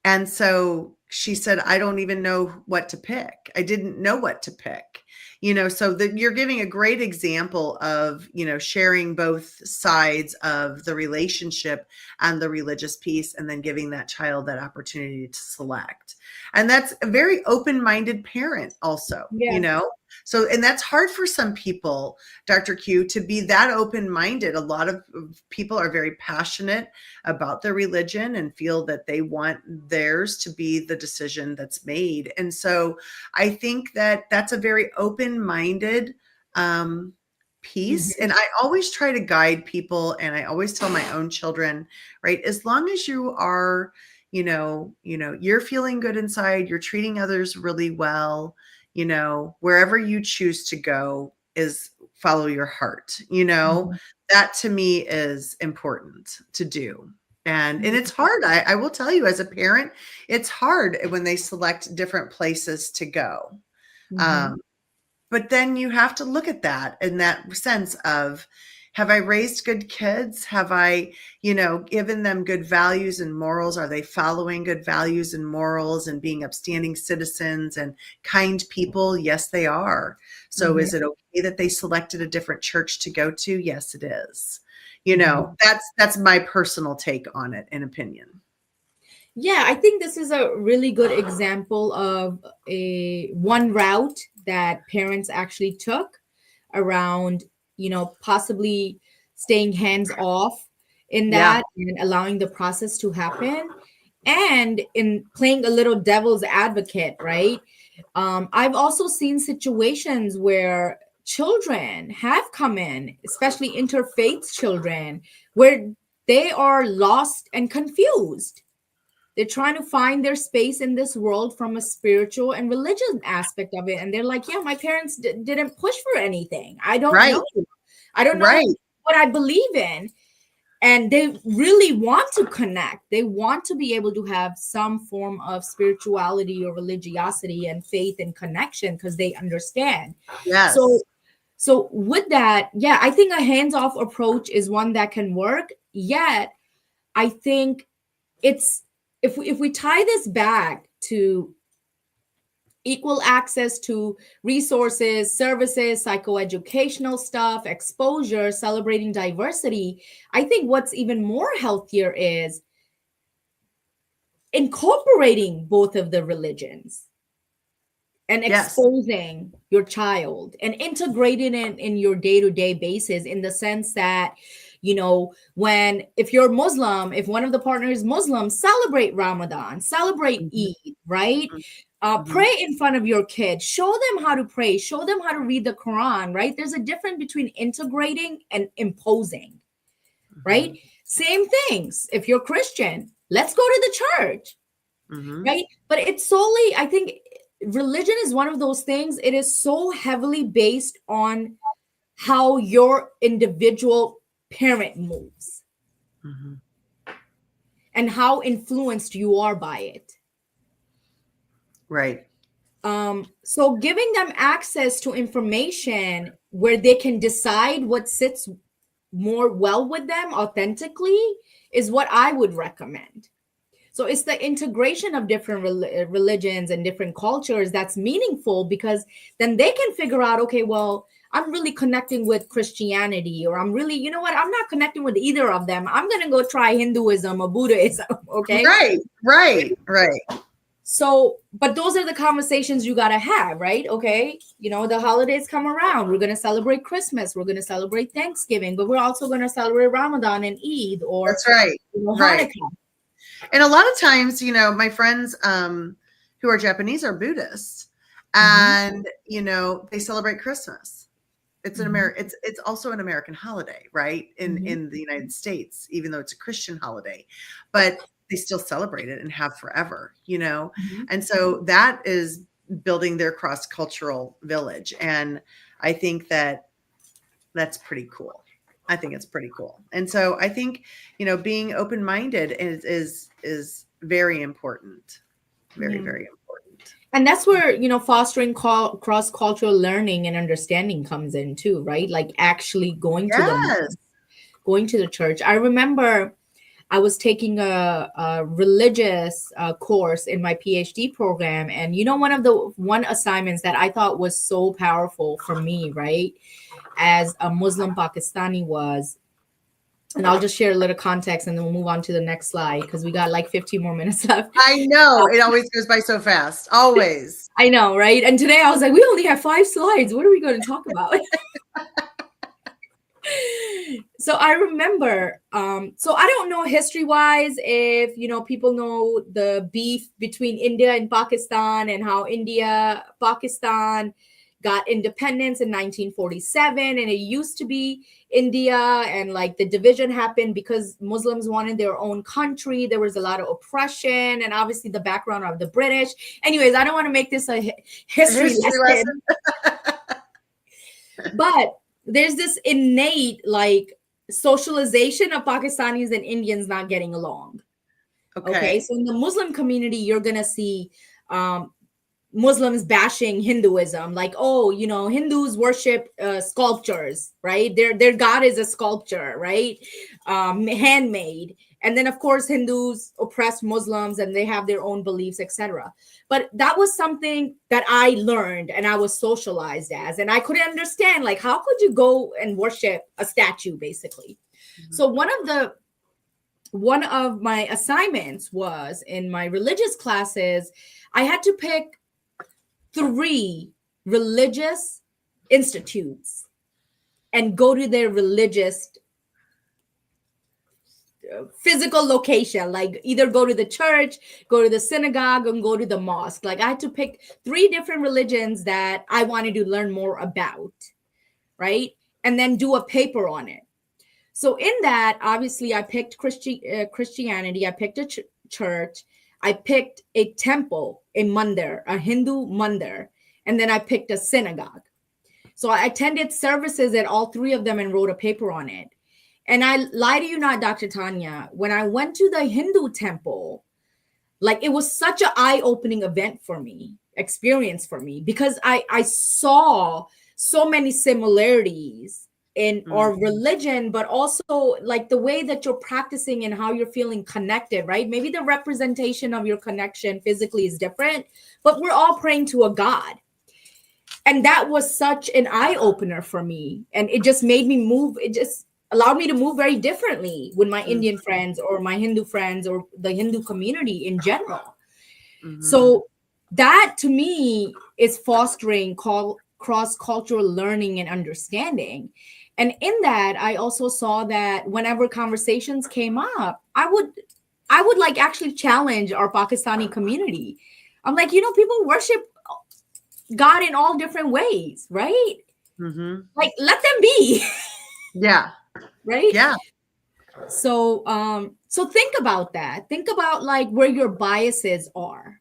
And so she said, I don't even know what to pick. I didn't know what to pick. So that you're giving a great example of, sharing both sides of the relationship and the religious piece, and then giving that child that opportunity to select. And that's a very open-minded parent also, Yeah. So, and that's hard for some people, Dr. Q, to be that open-minded. A lot of people are very passionate about their religion and feel that they want theirs to be the decision that's made. And so I think that that's a very open-minded piece. Mhm. And I always try to guide people, and I always tell my own children, right, as long as you are, you're feeling good inside, you're treating others really well, wherever you choose to go is follow your heart. Mhm. That to me is important to do. And it's hard. I will tell you, as a parent, it's hard when they select different places to go. Mhm. But then you have to look at that in that sense of, have I raised good kids? Have I, given them good values and morals? Are they following good values and morals and being upstanding citizens and kind people? Yes, they are. So Mhm. is it okay that they selected a different church to go to? Yes, it is. Mhm. That's my personal take on it and opinion. Yeah, I think this is a really good example of a one route that parents actually took around, possibly staying hands off in Yeah. that and allowing the process to happen, and in playing a little devil's advocate, right? I've also seen situations where children have come in, especially interfaith children, where they are lost and confused. They're trying to find their space in this world from a spiritual and religious aspect of it. And they're like, yeah, my parents didn't push for anything. I don't Right. know. I don't know Right. what I believe in. And they really want to connect. They want to be able to have some form of spirituality or religiosity and faith and connection because they understand. So, Yes. so with that, yeah, I think a hands-off approach is one that can work. Yet, I think it's if we tie this back to equal access to resources, services, psychoeducational stuff, exposure, celebrating diversity, I think what's even more healthier is incorporating both of the religions and Yes. exposing your child and integrating it in your day-to-day basis, in the sense that, when, if you're Muslim, if one of the partners is Muslim, celebrate Ramadan, celebrate Mhm. Eid, right? Mhm. Pray in front of your kids, show them how to pray, show them how to read the Quran, right? There's a difference between integrating and imposing, Mhm. right? Same things. If you're Christian, let's go to the church, Mhm. right? But it's solely, I think religion is one of those things, it is so heavily based on how your individual parent moves Mhm. and how influenced you are by it. Right. So giving them access to information where they can decide what sits more well with them authentically is what I would recommend. So it's the integration of different religions and different cultures that's meaningful, because then they can figure out, okay, well, I'm really connecting with Christianity, or I'm really, you know what, I'm not connecting with either of them. I'm going to go try Hinduism or Buddhism. Okay. Right. Right. Right. So, but those are the conversations you got to have, right? Okay. The holidays come around. We're going to celebrate Christmas. We're going to celebrate Thanksgiving, but we're also going to celebrate Ramadan and Eid, or, That's right. Right. Hanukkah. And a lot of times, my friends who are Japanese are Buddhists, Hmm. and they celebrate Christmas. It's Hmm. it's also an American holiday, right? Hmm. In the United States, even though it's a Christian holiday, but they still celebrate it and have forever. Hmm. And so that is building their cross-cultural village. And I think that that's pretty cool. I think it's pretty cool. And so I think, being open-minded is very important. Very, Yeah. very important. And that's where, fostering cross-cultural learning and understanding comes in too, right? Like actually Yes. going to the church. I remember I was taking a religious course in my PhD program, and one of the one assignments that I thought was so powerful for me, right, as a Muslim Pakistani, was, and I'll just share a little context and then we'll move on to the next slide because we got like 15 more minutes left. I know. It always goes by so fast. Always. I know, right? And today I was like, we only have 5 slides. What are we going to talk about? So I remember, so I don't know history wise if people know the beef between India and Pakistan, and how Pakistan got independence in 1947, and it used to be India, and like the division happened because Muslims wanted their own country. There was a lot of oppression, and obviously the background of the British. Anyways, I don't want to make this a history lesson. Lesson. But there's this innate, like, socialization of Pakistanis and Indians not getting along. Okay, Okay. so in the Muslim community, you're gonna see um, Muslims bashing Hinduism, like, oh, Hindus worship sculptures, right? Their god is a sculpture, right? Handmade. And then, of course, Hindus oppress Muslims, and they have their own beliefs, etc. But that was something that I learned and I was socialized as, and I couldn't understand, like, how could you go and worship a statue, basically? Mhm. So one of my assignments was in my religious classes, I had to pick 3 religious institutes and go to their religious physical location, like either go to the church, go to the synagogue, and go to the mosque. Like, I had to pick 3 different religions that I wanted to learn more about, right? And then do a paper on it. So in that, obviously, I picked Christianity. I picked a church. I picked a temple, a mandir, a Hindu mandir, and then I picked a synagogue. So I attended services at all 3 of them and wrote a paper on it. And I lie to you not, Dr. Tanya, when I went to the Hindu temple, like, it was such an eye-opening experience for me, because I saw so many similarities in our religion, but also like the way that you're practicing and how you're feeling connected, right? Maybe the representation of your connection physically is different, but we're all praying to a God. And that was such an eye-opener for me. And it just made me move. It just allowed me to move very differently with my Indian friends or my Hindu friends or the Hindu community in general. Mhm. So that, to me, is fostering cross-cultural learning and understanding. And in that, I also saw that whenever conversations came up, I would like actually challenge our Pakistani community. I'm like, people worship God in all different ways, right? Mhm. Like, let them be. Yeah. Right? Yeah. So think about that. Think about like where your biases are.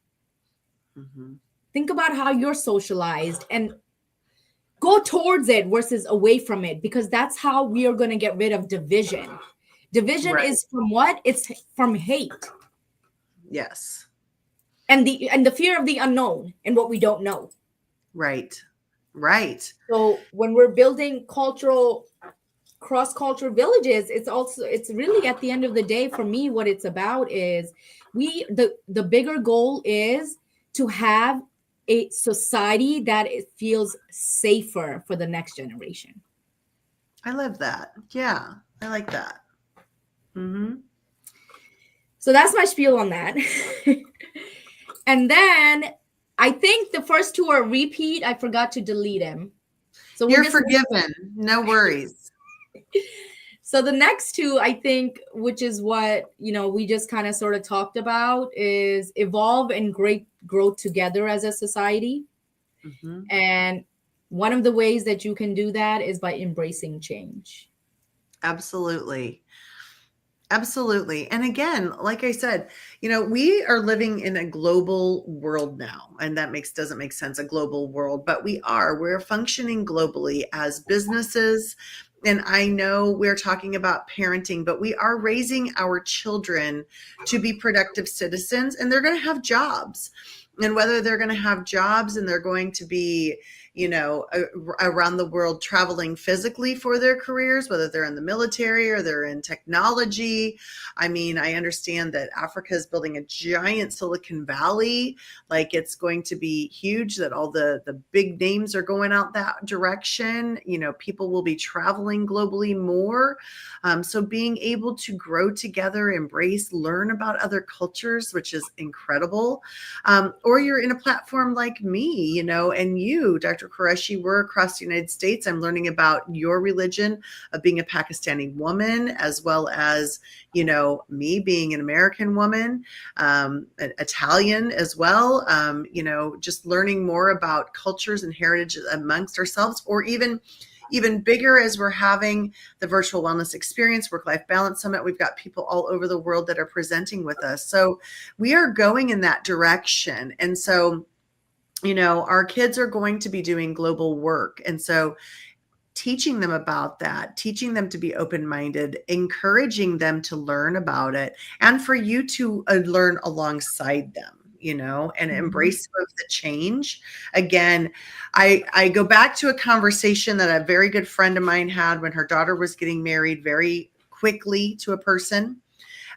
Mhm. Think about how you're socialized and go towards it versus away from it, because that's how we are going to get rid of division. Division Right. is from what? It's from hate Yes. and the fear of the unknown and what we don't know. Right. Right. So when we're building cross-cultural villages, it's really, at the end of the day, for me, what it's about is the bigger goal is to have a society that it feels safer for the next generation. I love that. Yeah. I like that. Mhm. So that's my spiel on that. And then I think the first 2 are repeat. I forgot to delete them. So You're forgiven. No worries. So the next 2, I think, which is what, we just kind of sort of talked about, is evolve and grow together as a society. Mhm. And one of the ways that you can do that is by embracing change. Absolutely. Absolutely. And again, like I said, we are living in a global world now, and that doesn't make sense, a global world, but we're functioning globally as businesses. And I know we're talking about parenting, but we are raising our children to be productive citizens, and they're going to have jobs. And whether they're going to have jobs and they're going to be, around the world traveling physically for their careers, whether they're in the military or they're in technology. I mean, I understand that Africa is building a giant Silicon Valley. Like, it's going to be huge, that all the big names are going out that direction. People will be traveling globally more. So being able to grow together, embrace, learn about other cultures, which is incredible. Or you're in a platform like me, and you, Dr. Qureshi, we're across the United States. I'm learning about your religion of being a Pakistani woman, as well as, me being an American woman, an Italian as well. Just learning more about cultures and heritage amongst ourselves, or even bigger, as we're having the virtual wellness experience, work-life balance summit. We've got people all over the world that are presenting with us. So we are going in that direction. And so, our kids are going to be doing global work. And so teaching them about that, teaching them to be open-minded, encouraging them to learn about it, and for you to learn alongside them, and Mhm. embrace some of the change. Again, I go back to a conversation that a very good friend of mine had when her daughter was getting married very quickly to a person.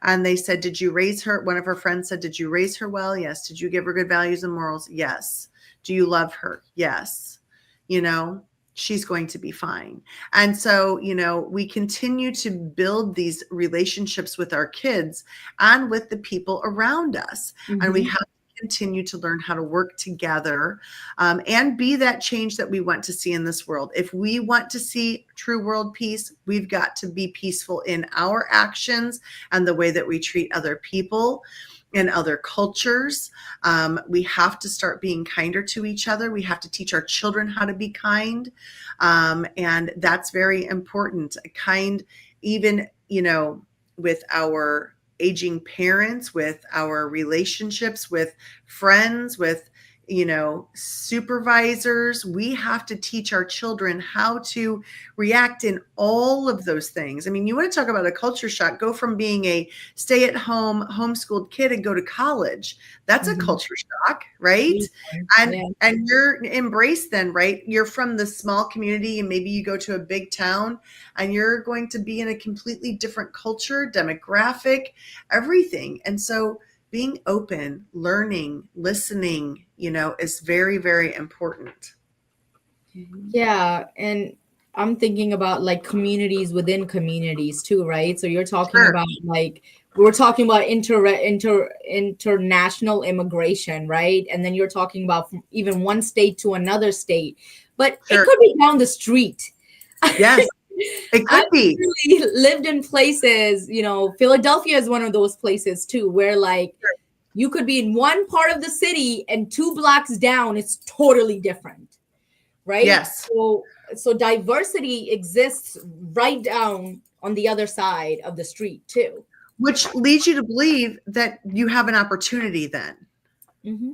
And they said, did you raise her? One of her friends said, did you raise her well? Yes. Did you give her good values and morals? Yes. Do you love her? Yes. You know, she's going to be fine. And so, we continue to build these relationships with our kids and with the people around us. And we Mhm. have to continue to learn how to work together, and be that change that we want to see in this world. If we want to see true world peace, we've got to be peaceful in our actions and the way that we treat other people in other cultures. We have to start being kinder to each other. We have to teach our children how to be kind. And that's very important. Kind, even, with our aging parents, with our relationships with friends, with, supervisors. We have to teach our children how to react in all of those things. I mean, you want to talk about a culture shock, go from being a stay-at-home homeschooled kid and go to college. That's a Mhm. culture shock, right? Yeah. and Yeah. and you're embraced then, right? You're from the small community and maybe you go to a big town and you're going to be in a completely different culture, demographic, everything. And so being open, learning, listening, is very, very important. Yeah, and I'm thinking about like communities within communities too, right? So you're talking Sure. about like we're talking about international immigration, right? And then you're talking about from even one state to another state, but it Sure. could be down the street. Yes, it I've could be. really lived in places, Philadelphia is one of those places too, where like Sure. you could be in one part of the city and 2 blocks down, it's totally different, right? Yes. So diversity exists right down on the other side of the street too. Which leads you to believe that you have an opportunity then. Hmm.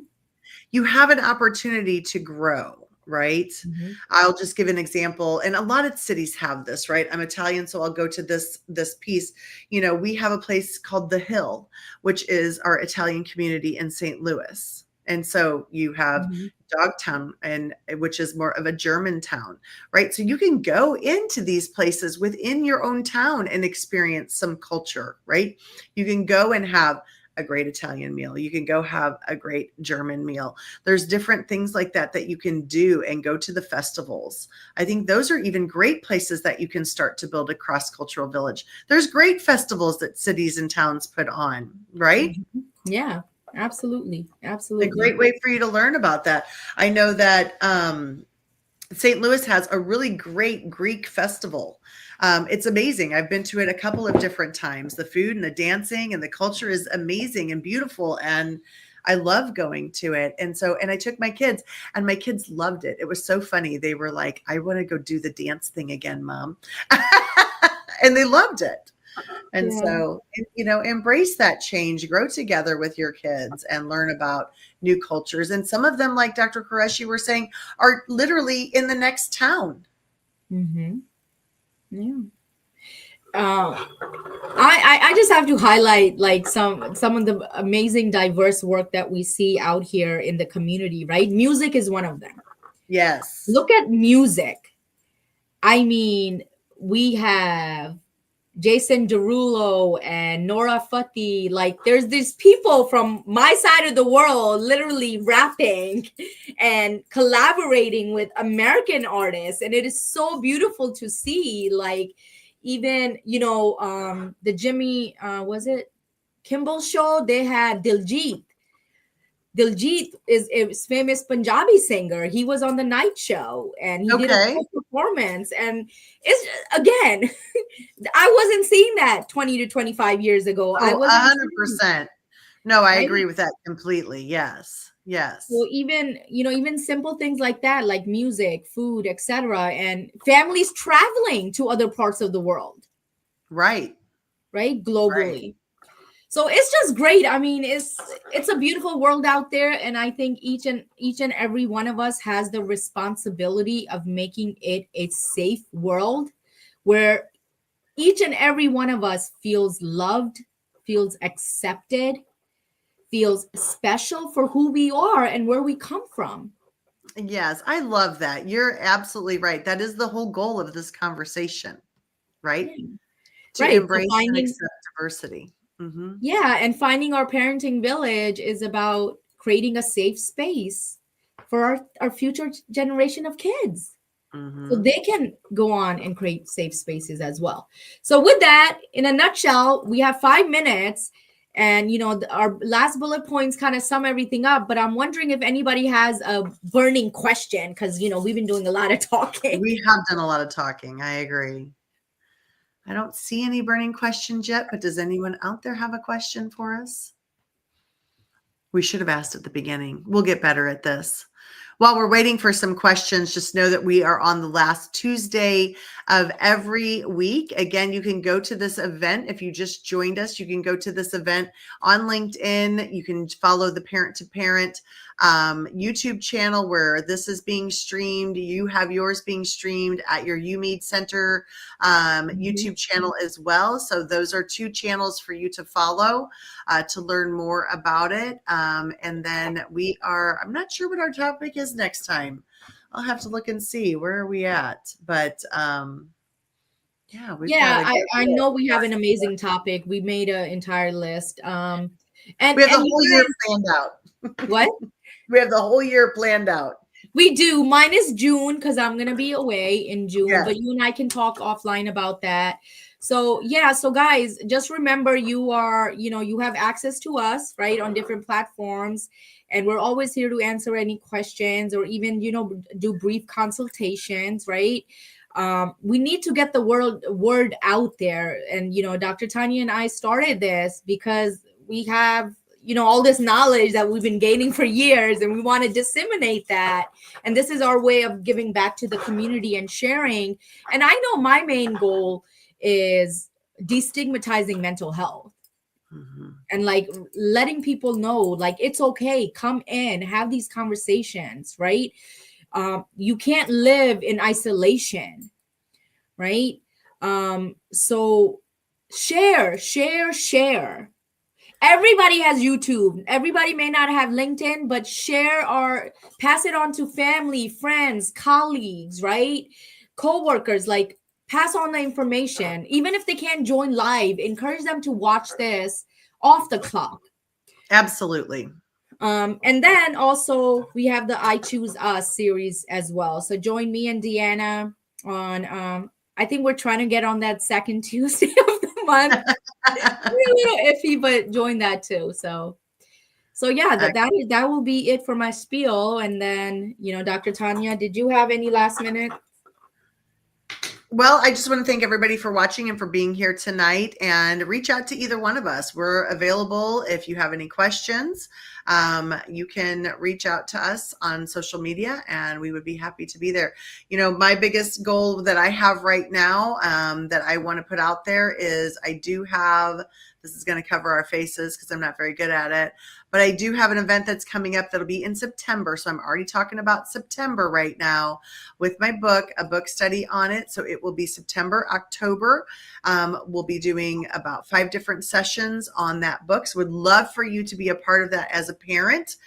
You have an opportunity to grow, right? Hmm. I'll just give an example, and a lot of cities have this, right? I'm Italian, so I'll go to this piece. We have a place called The Hill, which is our Italian community in St. Louis. And so you have Hmm. Dogtown, and which is more of a German town, right? So you can go into these places within your own town and experience some culture, right? You can go and have a great Italian meal. You can go have a great German meal. There's different things like that that you can do, and go to the festivals. I think those are even great places that you can start to build a cross-cultural village. There's great festivals that cities and towns put on, right? Hmm. Yeah, absolutely. A Absolutely. great way for you to learn about that. I know that St. Louis has a really great Greek festival. It's amazing. I've been to it a couple of different times. The food and the dancing and the culture is amazing and beautiful. And I love going to it. And I took my kids, and my kids loved it. It was so funny. They were like, I want to go do the dance thing again, Mom. And they loved it. And Yeah. so, embrace that change, grow together with your kids and learn about new cultures. And some of them, like Dr. Qureshi were saying, are literally in the next town. Hmm. Yeah. I just have to highlight like some of the amazing diverse work that we see out here in the community, right? Music is one of them. Yes. Look at music. I mean, we have Jason Derulo and Nora Fateh. Like, there's these people from my side of the world literally rapping and collaborating with American artists. And it is so beautiful to see. Like, even, the Jimmy, was it Kimball show? They had Diljit. Diljit is a famous Punjabi singer. He was on the night show and he did a Okay. full performance. And it's again, I wasn't seeing that 20 to 25 years ago. I Oh, wasn't seeing, 100%. No, I right? agree with that completely. Yes. So Yes. even simple things like that, like music, food, etc., and families traveling to other parts of the world, Right. right? Right. Globally. So it's just great. I mean, it's a beautiful world out there, and I think each and every one of us has the responsibility of making it a safe world where each and every one of us feels loved, feels accepted, feels special for who we are and where we come from. Yes, I love that. You're absolutely right. That is the whole goal of this conversation, right? Yeah. To Right. So embrace and finding, accept diversity. Hmm. yeah, and finding our parenting village is about creating a safe space for our future generation of kids. So Hmm. they can go on and create safe spaces as well. So with that, in a nutshell, we have 5 minutes, and our last bullet points kind of sum everything up. But I'm wondering if anybody has a burning question, because we've been doing a lot of talking. We have done a lot of talking. I agree. I don't see any burning questions yet, but does anyone out there have a question for us? We should have asked at the beginning. We'll get better at this. While we're waiting for some questions, just know that we are on the last Tuesday of every week. Again, you can go to this event. If you just joined us, you can go to this event on LinkedIn. You can follow the Parent to Parent YouTube channel where this is being streamed. You have yours being streamed at your UMead Center YouTube channel as well. So those are two channels for you to follow to learn more about it. And then I'm not sure what our topic is next time. I'll have to look and see where are we at. But yeah, we've got Yeah, a I know we have an amazing topic. We made an entire list. And we have the you whole year guys, planned out. what? We have the whole year planned out. We do. Mine is June because I'm gonna be away in June, Yes. but you and I can talk offline about that. So yeah, so guys, just remember you have access to us, right, on different platforms, and we're always here to answer any questions or even do brief consultations, right? We need to get the word out there, and Dr. Tanya and I started this because we have all this knowledge that we've been gaining for years, and we want to disseminate that. And this is our way of giving back to the community and sharing. And I know my main goal is destigmatizing mental health. Mm-hmm. And like letting people know, like, it's okay, come in, have these conversations, right? You can't live in isolation, right? So share. Everybody has YouTube. Everybody may not have LinkedIn, but share or pass it on to family, friends, colleagues, right? Co-workers, like pass on the information. Even if they can't join live, encourage them to watch this off the clock. Absolutely. And then also we have the I Choose Us series as well. So join me and Deanna on I think we're trying to get on that second Tuesday of the month. We're a little iffy, but join that too. So yeah, that will be it for my spiel. And then Dr. Tanya, did you have any last minute? Well, I just want to thank everybody for watching and for being here tonight, and reach out to either one of us. We're available if you have any questions. You can reach out to us on social media, and we would be happy to be there. My biggest goal that I have right now that I want to put out there is this is going to cover our faces because I'm not very good at it, but I do have an event that's coming up that'll be in September. So I'm already talking about September right now with my book, a book study on it. So it will be September, October. We'll be doing about 5 different sessions on that book. So would love for you to be a part of that as a parent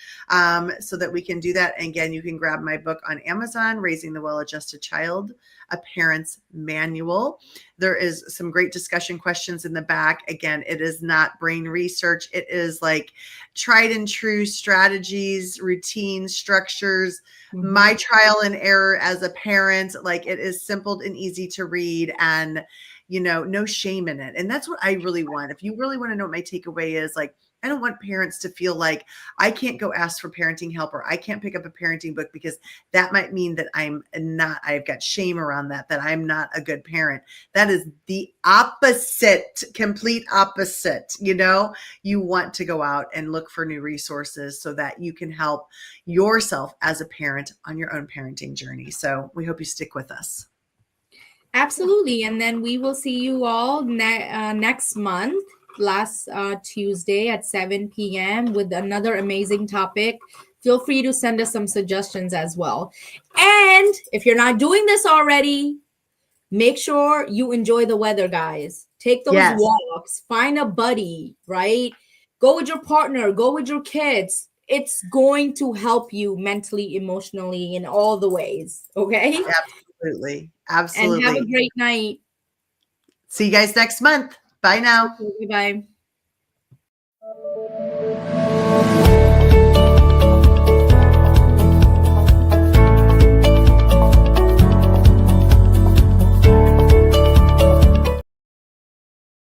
so that we can do that. And again, you can grab my book on Amazon, Raising the Well-Adjusted Child, A Parent's Manual. There is some great discussion questions in the back. Again, it is not brain research. It is like tried and true strategies, routines, structures, my trial and error as a parent. Like, it is simple and easy to read, and no shame in it. And that's what I really want. If you really want to know what my takeaway is, like, I don't want parents to feel like I can't go ask for parenting help, or I can't pick up a parenting book because that might mean that I've got shame around that I'm not a good parent. That is the opposite, complete opposite. You want to go out and look for new resources so that you can help yourself as a parent on your own parenting journey. So we hope you stick with us. Absolutely. And then we will see you all next month. last Tuesday at 7 p.m. with another amazing topic. Feel free to send us some suggestions as well. And if you're not doing this already, make sure you enjoy the weather, guys. Take those Yes. walks, find a buddy, right? Go with your partner, go with your kids. It's going to help you mentally, emotionally, in all the ways. Okay. Absolutely. And have a Absolutely. great night. See you guys next month. Bye now. Bye bye.